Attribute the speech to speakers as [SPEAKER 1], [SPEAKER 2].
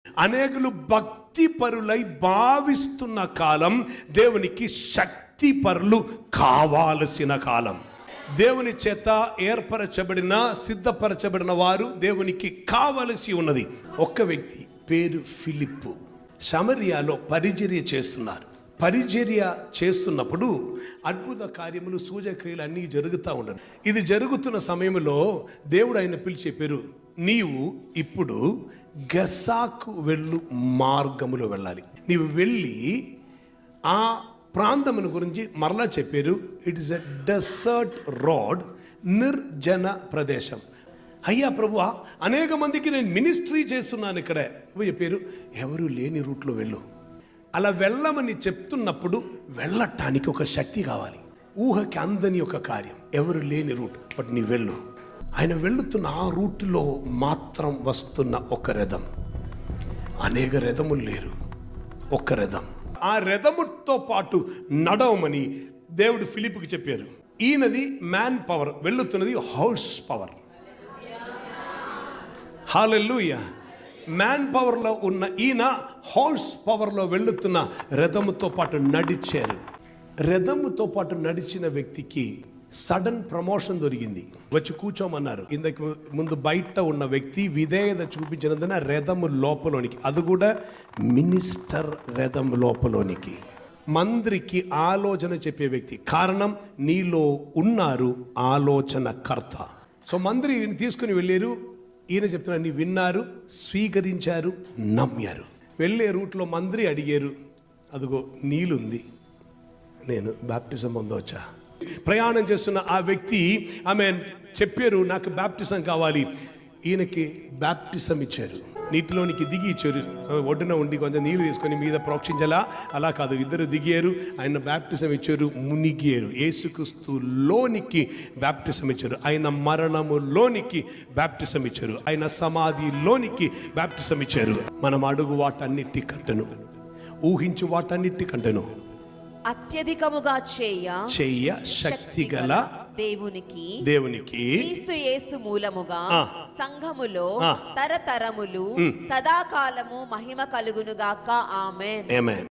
[SPEAKER 1] అనేకులు భక్తి పరులై భావిస్తున్న కాలం దేవునికి శక్తి పరులు కావాల్సిన కాలం. దేవుని చేత ఏర్పరచబడిన సిద్ధపరచబడిన వారు దేవునికి కావలసి ఉన్నది. ఒక్క వ్యక్తి పేరు ఫిలిప్పు సమరియలో పరిచర్య చేస్తున్నారు. పరిచర్య చేస్తున్నప్పుడు అద్భుత కార్యములు సూచక్రియలు అన్నీ జరుగుతూ ఉండరు. ఇది జరుగుతున్న సమయంలో దేవుడు ఆయన పిలిచి చెప్పారు, నీవు ఇప్పుడు గసాకు వెళ్ళు మార్గములో వెళ్ళాలి. నీవు వెళ్ళి ఆ ప్రాంతమును గురించి మరలా చెప్పారు. It is a desert road, నిర్జన ప్రదేశం. అయ్యా ప్రభువా, అనేక మందికి నేను మినిస్ట్రీ చేస్తున్నాను ఇక్కడ చెప్పారు. ఎవరు లేని రూట్లో వెళ్ళు. అలా వెళ్ళమని చెప్తున్నప్పుడు వెళ్ళటానికి ఒక శక్తి కావాలి. ఊహకి అందని ఒక కార్యం, ఎవరు లేని రూట్. బట్ నీ వెళ్ళు. ఆయన వెళుతున్న ఆ రూట్లో మాత్రం వస్తున్న ఒక రథం. అనేక రథములు లేరు, ఒక్క రథం. ఆ రథముతో పాటు నడవమని దేవుడు ఫిలిప్కి చెప్పారు. ఈయనది మ్యాన్ పవర్, వెళ్ళుతున్నది హౌస్ పవర్. హల్లెలూయా. మ్యాన్ పవర్లో ఉన్న ఈయన హార్స్ పవర్లో వెళ్ళుతున్న రథముతో పాటు నడిచారు. రథముతో పాటు నడిచిన వ్యక్తికి సడన్ ప్రమోషన్ దొరికింది. వచ్చి కూర్చోమన్నారు. ఇంతకు ముందు బయట ఉన్న వ్యక్తి విధేయత చూపించినందున రథము లోపలోనికి, అది కూడా మినిస్టర్ రథం లోపలోనికి, మంత్రికి ఆలోచన చెప్పే వ్యక్తి. కారణం, నీలో ఉన్నారు ఆలోచనకర్త. సో మంత్రి తీసుకుని వెళ్ళారు. ఈయన చెప్తున్నారు, నీ విన్నారు, స్వీకరించారు, నమ్మారు. వెళ్ళే రూట్లో మంత్రి అడిగారు, అదిగో నీళ్ళుంది, నేను బాప్టిజం పొందవచ్చా? ప్రయాణం చేస్తున్న ఆ వ్యక్తి ఆమె చెప్పారు, నాకు బాప్టిజం కావాలి. ఈయనకి బాప్టిజం ఇచ్చారు. నీటిలోనికి దిగి ఇచ్చారు. ఒడ్డున ఉండి కొంచెం నీళ్ళు తీసుకొని మీద ప్రోక్షించాలా? అలా కాదు, ఇద్దరు దిగారు. ఆయన బాప్టిజం ఇచ్చారు, మునిగారు. యేసుక్రీస్తులోనికి బాప్టిజం ఇచ్చారు. ఆయన మరణములోనికి బాప్టిజం ఇచ్చారు. ఆయన సమాధిలోనికి బాప్టిజం ఇచ్చారు. మనం అడుగు వాటన్నిటి కంటను, ఊహించు వాటన్నిటి కంటను
[SPEAKER 2] అత్యధికముగా చేయ
[SPEAKER 1] శక్తిగల
[SPEAKER 2] దేవునికి
[SPEAKER 1] క్రీస్తు
[SPEAKER 2] యేసు మూలముగా సంఘములో తరతరములు సదాకాలము మహిమ కలుగునుగాక. ఆమేన్.